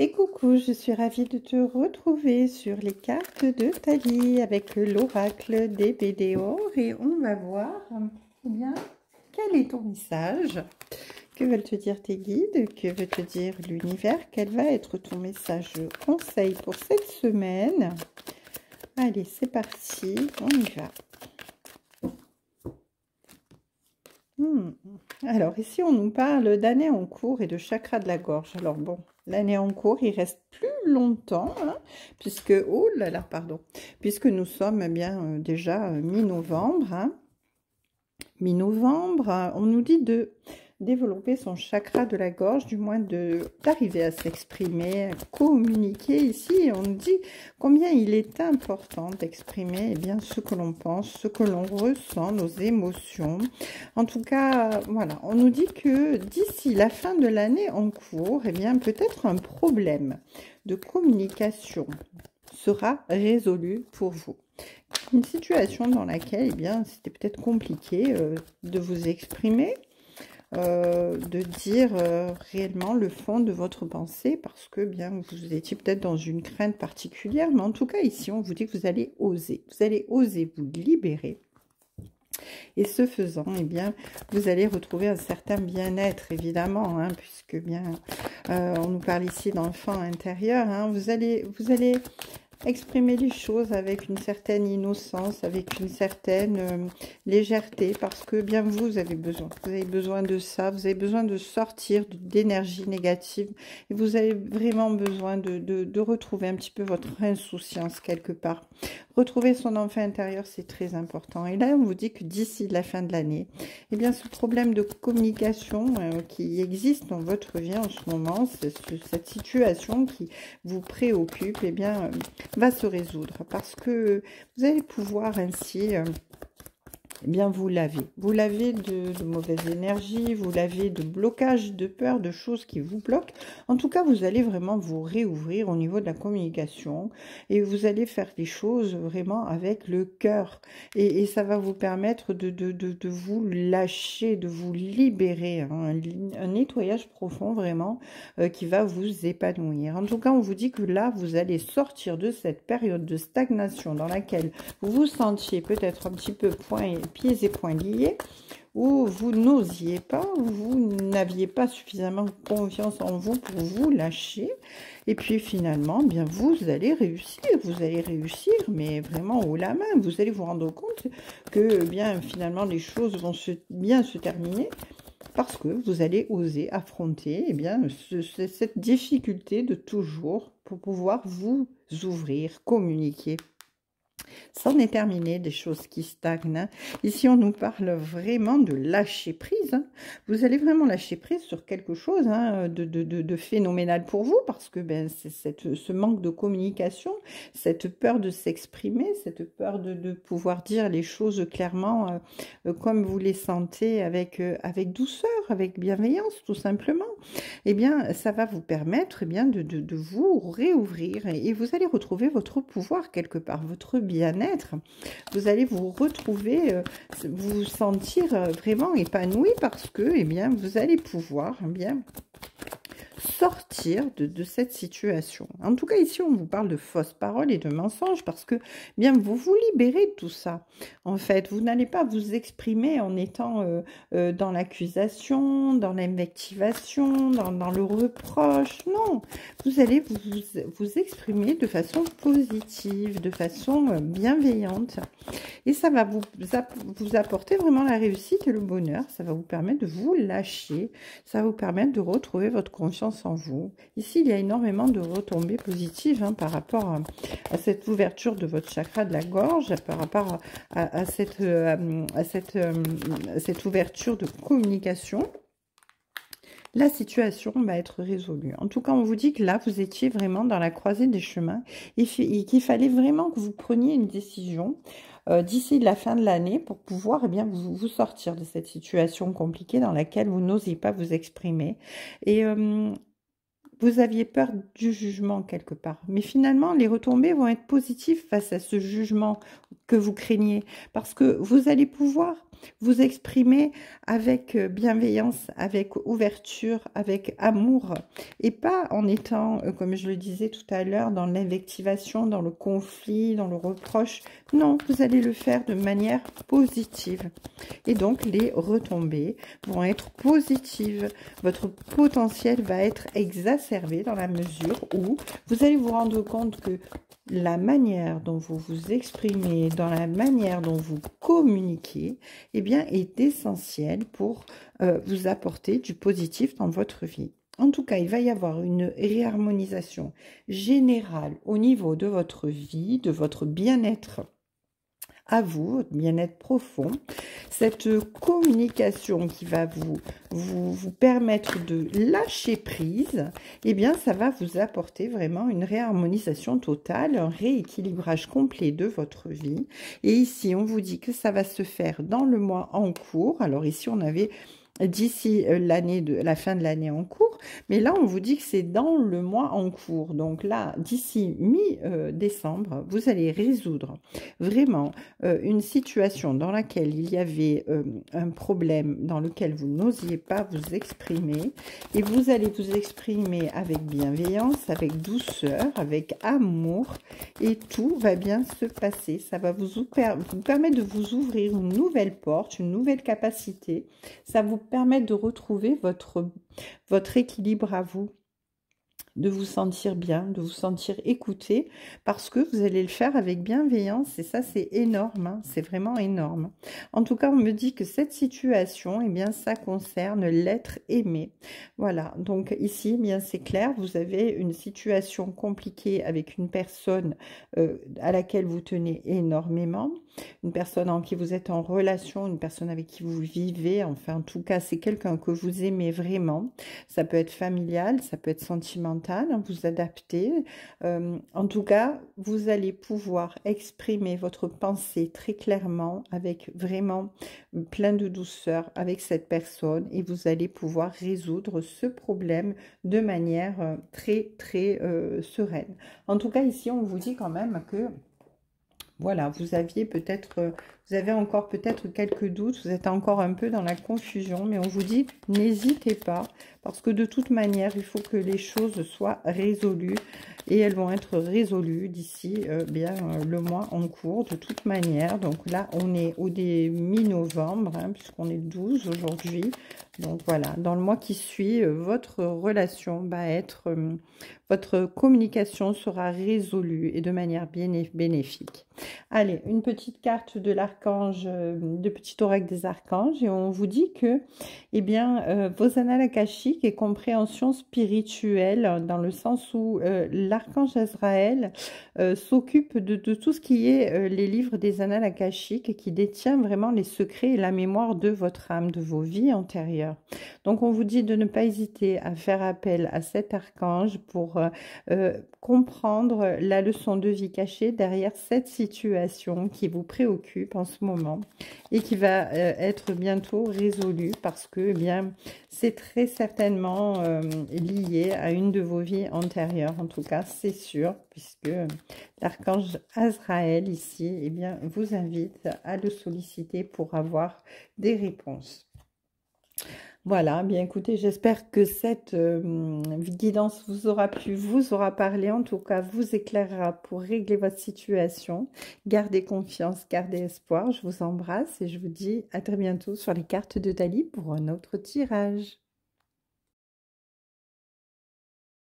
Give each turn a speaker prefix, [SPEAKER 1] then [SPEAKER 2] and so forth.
[SPEAKER 1] Et coucou, je suis ravie de te retrouver sur les cartes de Thalie avec l'oracle des BDO et on va voir eh bien, quel est ton message, que veulent te dire tes guides, que veut te dire l'univers, quel va être ton message conseil pour cette semaine. Allez, c'est parti, on y va. Alors ici on nous parle d'année en cours et de chakra de la gorge. Alors bon, l'année en cours il reste plus longtemps hein, puisque oh là là pardon, puisque nous sommes bien déjà mi-novembre. Hein. Mi-novembre, on nous dit de développer son chakra de la gorge, du moins d'arriver à s'exprimer, à communiquer. Ici, on nous dit combien il est important d'exprimer bien ce que l'on pense, ce que l'on ressent, nos émotions. En tout cas, voilà, on nous dit que d'ici la fin de l'année en cours, eh bien, peut-être un problème de communication sera résolu pour vous. Une situation dans laquelle, eh bien, c'était peut-être compliqué de vous exprimer, de dire réellement le fond de votre pensée parce que bien vous étiez peut-être dans une crainte particulière, mais en tout cas ici on vous dit que vous allez oser vous libérer et ce faisant eh bien vous allez retrouver un certain bien-être évidemment hein, puisque bien on nous parle ici d'enfant intérieur hein, vous allez exprimer les choses avec une certaine innocence, avec une certaine légèreté, parce que bien vous avez besoin de ça, vous avez besoin de sortir d'énergie négative, et vous avez vraiment besoin de retrouver un petit peu votre insouciance quelque part. Retrouver son enfant intérieur, c'est très important. Et là, on vous dit que d'ici la fin de l'année, eh bien, ce problème de communication qui existe dans votre vie en ce moment, cette situation qui vous préoccupe, eh bien, va se résoudre parce que vous allez pouvoir ainsi eh bien vous lavez de mauvaise énergie, vous lavez de blocage, de peur, de choses qui vous bloquent. En tout cas, vous allez vraiment vous réouvrir au niveau de la communication et vous allez faire les choses vraiment avec le cœur. Et ça va vous permettre de vous lâcher, de vous libérer. Hein, un nettoyage profond vraiment qui va vous épanouir. En tout cas, on vous dit que là, vous allez sortir de cette période de stagnation dans laquelle vous vous sentiez peut-être un petit peu pieds et poings liés, où vous n'osiez pas, où vous n'aviez pas suffisamment confiance en vous pour vous lâcher. Et puis finalement, bien vous allez réussir, mais vraiment haut la main. Vous allez vous rendre compte que bien finalement les choses vont bien se terminer parce que vous allez oser affronter eh bien, cette difficulté de toujours pour pouvoir vous ouvrir, communiquer. C'en est terminé des choses qui stagnent. Hein. Ici, on nous parle vraiment de lâcher prise. Hein. Vous allez vraiment lâcher prise sur quelque chose hein, de phénoménal pour vous parce que ben, c'est ce manque de communication, cette peur de s'exprimer, cette peur de pouvoir dire les choses clairement comme vous les sentez avec douceur, avec bienveillance tout simplement. Eh bien, ça va vous permettre eh bien, de vous réouvrir et vous allez retrouver votre pouvoir quelque part, votre bien-être. Vous allez vous retrouver, vous sentir vraiment épanoui parce que, eh bien, vous allez pouvoir, eh bien, sortir de cette situation. En tout cas, ici, on vous parle de fausses paroles et de mensonges parce que, bien, vous vous libérez de tout ça. En fait, vous n'allez pas vous exprimer en étant dans l'accusation, dans l'invectivation, dans le reproche. Non, vous allez vous exprimer de façon positive, de façon bienveillante. Et ça va vous apporter vraiment la réussite et le bonheur. Ça va vous permettre de vous lâcher. Ça va vous permettre de retrouver votre confiance en vous. Ici, il y a énormément de retombées positives hein, par rapport à cette ouverture de votre chakra de la gorge, par rapport à cette ouverture de communication. La situation va être résolue. En tout cas, on vous dit que là, vous étiez vraiment dans la croisée des chemins et qu'il fallait vraiment que vous preniez une décision d'ici la fin de l'année pour pouvoir eh bien, vous sortir de cette situation compliquée dans laquelle vous n'osez pas vous exprimer. Et vous aviez peur du jugement quelque part. Mais finalement, les retombées vont être positives face à ce jugement que vous craignez, parce que vous allez pouvoir vous exprimer avec bienveillance, avec ouverture, avec amour, et pas en étant, comme je le disais tout à l'heure, dans l'invectivation, dans le conflit, dans le reproche. Non, vous allez le faire de manière positive. Et donc, les retombées vont être positives. Votre potentiel va être exacerbé dans la mesure où vous allez vous rendre compte que la manière dont vous vous exprimez, dans la manière dont vous communiquez, eh bien, est essentielle pour vous apporter du positif dans votre vie. En tout cas, il va y avoir une réharmonisation générale au niveau de votre vie, de votre bien-être à vous, votre bien-être profond, cette communication qui va vous permettre de lâcher prise, eh bien, ça va vous apporter vraiment une réharmonisation totale, un rééquilibrage complet de votre vie. Et ici, on vous dit que ça va se faire dans le mois en cours. Alors ici, on avait d'ici la fin de l'année en cours, mais là on vous dit que c'est dans le mois en cours. Donc là, d'ici mi-décembre, vous allez résoudre vraiment une situation dans laquelle il y avait un problème dans lequel vous n'osiez pas vous exprimer, et vous allez vous exprimer avec bienveillance, avec douceur, avec amour, et tout va bien se passer. Ça va vous permettre de vous ouvrir une nouvelle porte, une nouvelle capacité. Ça vous permet de retrouver votre équilibre à vous, de vous sentir bien, de vous sentir écouté, parce que vous allez le faire avec bienveillance, et ça c'est énorme, hein, c'est vraiment énorme. En tout cas, on me dit que cette situation, eh bien, ça concerne l'être aimé. Voilà, donc ici, eh bien, c'est clair, vous avez une situation compliquée avec une personne à laquelle vous tenez énormément, une personne en qui vous êtes en relation, une personne avec qui vous vivez, enfin, en tout cas, c'est quelqu'un que vous aimez vraiment. Ça peut être familial, ça peut être sentimental, vous adapter. En tout cas, vous allez pouvoir exprimer votre pensée très clairement, avec vraiment plein de douceur avec cette personne, et vous allez pouvoir résoudre ce problème de manière très, très sereine. En tout cas, ici, on vous dit quand même que voilà, vous avez encore peut-être quelques doutes, vous êtes encore un peu dans la confusion, mais on vous dit, n'hésitez pas, parce que de toute manière, il faut que les choses soient résolues, et elles vont être résolues d'ici le mois en cours, de toute manière. Donc là, on est au mi-novembre, hein, puisqu'on est le 12 aujourd'hui. Donc voilà, dans le mois qui suit, votre relation va être, votre communication sera résolue et de manière bien bénéfique. Allez, une petite carte de l'archange, de petit oracle des archanges, et on vous dit que, eh bien, vos annales akashiques et compréhension spirituelle, dans le sens où l'archange Azraël s'occupe de tout ce qui est les livres des annales akashiques, et qui détient vraiment les secrets et la mémoire de votre âme, de vos vies antérieures. Donc, on vous dit de ne pas hésiter à faire appel à cet archange pour comprendre la leçon de vie cachée derrière cette situation qui vous préoccupe en ce moment, et qui va être bientôt résolue, parce que eh bien, c'est très certainement lié à une de vos vies antérieures. En tout cas, c'est sûr, puisque l'archange Azraël ici, eh bien, vous invite à le solliciter pour avoir des réponses. Voilà, bien écoutez, j'espère que cette guidance vous aura plu, vous aura parlé, en tout cas vous éclairera pour régler votre situation. Gardez confiance, gardez espoir, je vous embrasse et je vous dis à très bientôt sur les cartes de Dali pour un autre tirage.